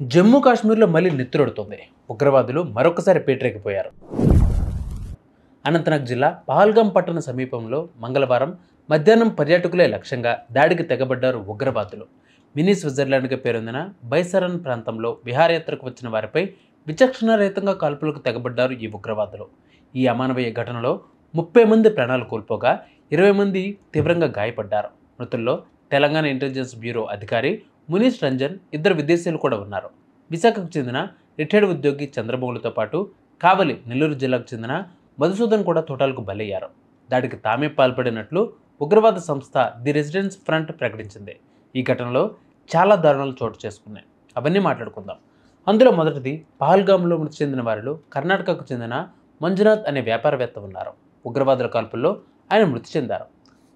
జమ్మూ కాశ్మీర్లో మళ్ళీ నెత్తురొడుతోంది. ఉగ్రవాదులు మరొకసారి పేటరేగిపోయారు. అనంతనాగ్ జిల్లా పహల్గామ్ పట్టణ సమీపంలో మంగళవారం మధ్యాహ్నం పర్యాటకులే లక్ష్యంగా దాడికి తెగబడ్డారు ఉగ్రవాదులు. మినీ స్విట్జర్లాండ్గా పేరొందిన బైసరన్ ప్రాంతంలో విహారయాత్రకు వచ్చిన వారిపై విచక్షణారహితంగా కాల్పులకు తెగబడ్డారు ఈ ఉగ్రవాదులు. ఈ అమానవీయ ఘటనలో 30 మంది ప్రాణాలు కోల్పోగా 20 మంది తీవ్రంగా గాయపడ్డారు. మృతుల్లో తెలంగాణ ఇంటెలిజెన్స్ బ్యూరో అధికారి మునీష్ రంజన్, 2 విదేశీయులు కూడా ఉన్నారు. విశాఖకు చెందిన రిటైర్డ్ ఉద్యోగి చంద్రమౌళితో పాటు కావలి, నెల్లూరు జిల్లాకు చెందిన మధుసూదన్ కూడా తోటాలకు బలయ్యారు. దాడికి తామే పాల్పడినట్లు ఉగ్రవాద సంస్థ ది రెసిడెన్స్ ఫ్రంట్ ప్రకటించింది. ఈ ఘటనలో చాలా దారుణాలు చోటు చేసుకున్నాయి. అవన్నీ మాట్లాడుకుందాం. అందులో మొదటిది, పహల్గామ్లో మృతి చెందిన వారిలో కర్ణాటకకు చెందిన మంజునాథ్ అనే వ్యాపారవేత్త ఉన్నారు. ఉగ్రవాదుల కాల్పుల్లో ఆయన మృతి చెందారు.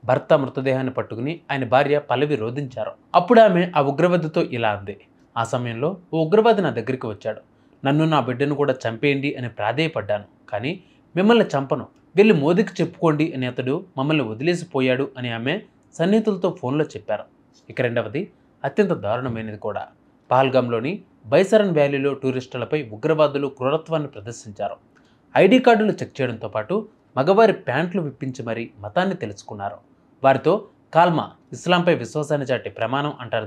భర్త మృతదేహాన్ని పట్టుకుని ఆయన భార్య పల్లవి రోధించారు. అప్పుడు ఆమె ఆ ఉగ్రవాదితో ఇలా అంది: ఆ సమయంలో ఓ ఉగ్రవాది నా దగ్గరికి వచ్చాడు. నన్ను, నా బిడ్డను కూడా చంపేయండి అని ప్రాధేయపడ్డాను. కానీ మిమ్మల్ని చంపను, వెళ్ళి మోదీకి చెప్పుకోండి అని అతడు మమ్మల్ని వదిలేసిపోయాడు అని ఆమె సన్నిహితులతో ఫోన్లో చెప్పారు. ఇక రెండవది, అత్యంత దారుణమైనది కూడా. పహల్గామ్లోని బైసరన్ వ్యాలీలో టూరిస్టులపై ఉగ్రవాదులు క్రూరత్వాన్ని ప్రదర్శించారు. ఐడి కార్డులు చెక్ చేయడంతో పాటు మగవారి ప్యాంట్లు విప్పించి మరీ మతాన్ని తెలుసుకున్నారు. వారితో కాల్మా, ఇస్లాంపై విశ్వాసాన్ని చాటే ప్రమాణం అంటారు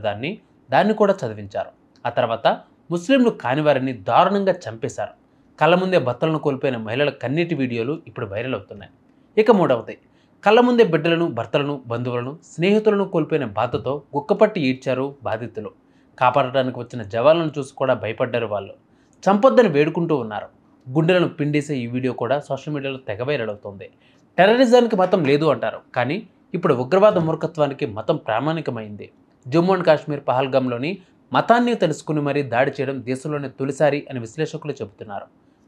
దాన్ని కూడా చదివించారు. ఆ తర్వాత ముస్లింలు కానివారిని దారుణంగా చంపేశారు. కళ్ళ ముందే భర్తలను కోల్పోయిన మహిళల కన్నీటి వీడియోలు ఇప్పుడు వైరల్ అవుతున్నాయి. ఇక మూడవది, కళ్ళ ముందే బిడ్డలను, భర్తలను, బంధువులను, స్నేహితులను కోల్పోయిన బాధతో గుక్కపట్టి ఈడ్చారు బాధితులు. కాపాడటానికి వచ్చిన జవాన్లను చూసి కూడా భయపడ్డారు వాళ్ళు. చంపొద్దని వేడుకుంటూ ఉన్నారు. గుండెలను పిండేసే ఈ వీడియో కూడా సోషల్ మీడియాలో తెగ వైరల్ అవుతుంది. టెర్రరిజానికి మతం లేదు అంటారు, కానీ ఇప్పుడు ఉగ్రవాద మూర్ఖత్వానికి మతం ప్రామాణికమైంది. జమ్మూ అండ్ కాశ్మీర్ పహల్గామ్లోని మతాన్ని తెలుసుకుని మరీ దాడి చేయడం దేశంలోనే తొలిసారి అని విశ్లేషకులు చెబుతున్నారు.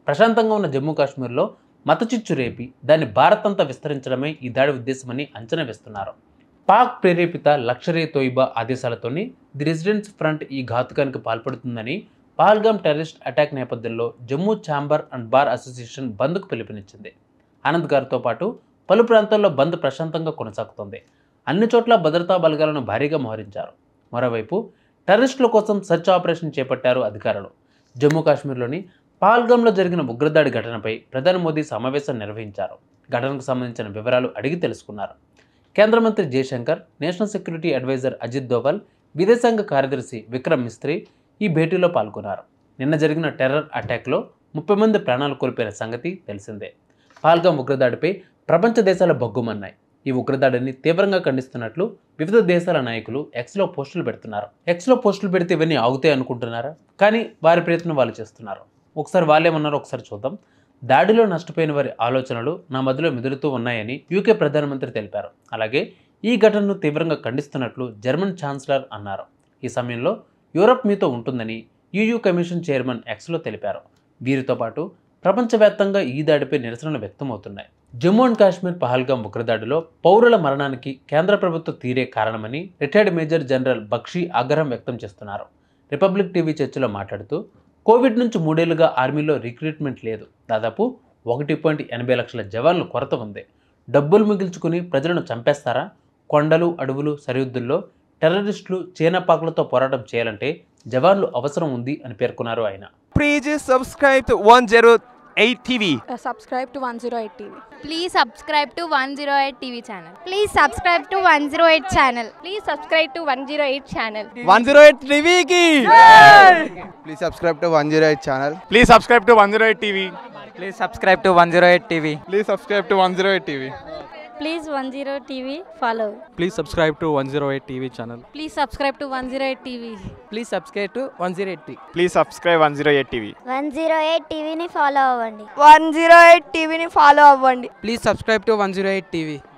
ప్రశాంతంగా ఉన్న జమ్మూ కాశ్మీర్లో మత చిచ్చు రేపి దాన్ని భారత్ అంతా విస్తరించడమే ఈ దాడి ఉద్దేశమని అంచనా వేస్తున్నారు. పాక్ ప్రేరేపిత లష్కర్-ఏ తోయిబా ఆదేశాలతోనే ది రెసిడెన్స్ ఫ్రంట్ ఈ ఘాతుకానికి పాల్పడుతుందని పహల్గామ్ టెర్రరిస్ట్ అటాక్ నేపథ్యంలో Jammu chamber and bar association బంద్కు పిలుపునిచ్చింది. ఆనంద్ గారితో పాటు పలు ప్రాంతాల్లో బంద్ ప్రశాంతంగా కొనసాగుతోంది. అన్ని చోట్ల భద్రతా బలగాలను భారీగా మోహరించారు. మరోవైపు టెర్రరిస్టుల కోసం సెర్చ్ ఆపరేషన్ చేపట్టారు అధికారులు. జమ్మూ కాశ్మీర్లోని పహల్గామ్లో జరిగిన ఉగ్రదాడి ఘటనపై ప్రధాని మోదీ సమావేశం నిర్వహించారు. ఘటనకు సంబంధించిన వివరాలు అడిగి తెలుసుకున్నారు. కేంద్ర మంత్రి Jaishankar, national security adviser Ajit Doval, విదేశాంగ కార్యదర్శి విక్రమ్ మిస్త్రీ ఈ భేటీలో పాల్గొన్నారు. నిన్న జరిగిన టెర్రర్ అటాక్లో 30 మంది ప్రాణాలు కోల్పోయిన సంగతి తెలిసిందే. పహల్గామ్ ఉగ్రదాడిపై ప్రపంచ దేశాల బగ్గుమన్నాయి. ఈ ఉగ్రదాడిని తీవ్రంగా ఖండిస్తున్నట్లు వివిధ దేశాల నాయకులు ఎక్స్లో పోస్టులు పెడుతున్నారు. ఎక్స్లో పోస్టులు పెడితే ఇవన్నీ ఆగుతాయి అనుకుంటున్నారా? కానీ వారి ప్రయత్నం వాళ్ళు చేస్తున్నారు. ఒకసారి వాళ్ళేమన్నారో ఒకసారి చూద్దాం. దాడిలో నష్టపోయిన వారి ఆలోచనలు నా మధ్యలో మెదులుతూ ఉన్నాయని యూకే ప్రధానమంత్రి తెలిపారు. అలాగే ఈ ఘటనను తీవ్రంగా ఖండిస్తున్నట్లు జర్మన్ ఛాన్సలర్ అన్నారు. ఈ సమయంలో యూరప్ మీతో ఉంటుందని యూయూ కమిషన్ చైర్మన్ ఎక్స్లో తెలిపారు. వీరితో పాటు ప్రపంచవ్యాప్తంగా ఈ దాడిపై నిరసనలు వ్యక్తమవుతున్నాయి. జమ్మూ అండ్ కాశ్మీర్ పహల్గామ్ ఉగ్రదాడిలో పౌరుల మరణానికి కేంద్ర ప్రభుత్వ తీరే కారణమని రిటైర్డ్ మేజర్ జనరల్ బక్షీ ఆగ్రహం వ్యక్తం చేస్తున్నారు. రిపబ్లిక్ టీవీ చర్చలో మాట్లాడుతూ, కోవిడ్ నుంచి 3 ఏళ్లుగా ఆర్మీలో రిక్రూట్మెంట్ లేదు. దాదాపు 1.80 లక్షల జవాన్లు కొరత ఉంది. డబ్బులు మిగిల్చుకుని ప్రజలను చంపేస్తారా? కొండలు, అడవులు, సరిహద్దుల్లో టెర్రరిస్టులు, చైనాపాకులతో పోరాటం చేయాలంటే జవాన్లు అవసరం ఉంది అని పేర్కొన్నారు ఆయన. Please subscribe to 108 TV. Subscribe to 108 TV. Please subscribe to 108 TV channel. Please subscribe to 108 channel. Please subscribe to 108 channel. 108 TV ki. Please subscribe to 108 channel. Please subscribe to 108 TV. Please subscribe to 108 TV. Please subscribe to 108 TV. Please 108 TV follow. Please subscribe to 108 TV channel. Please subscribe to 108 TV. Please subscribe to 108 TV. Please subscribe 108 TV. 108 TV ని follow అవ్వండి. 108 TV ని follow అవ్వండి. Please subscribe to 108 TV.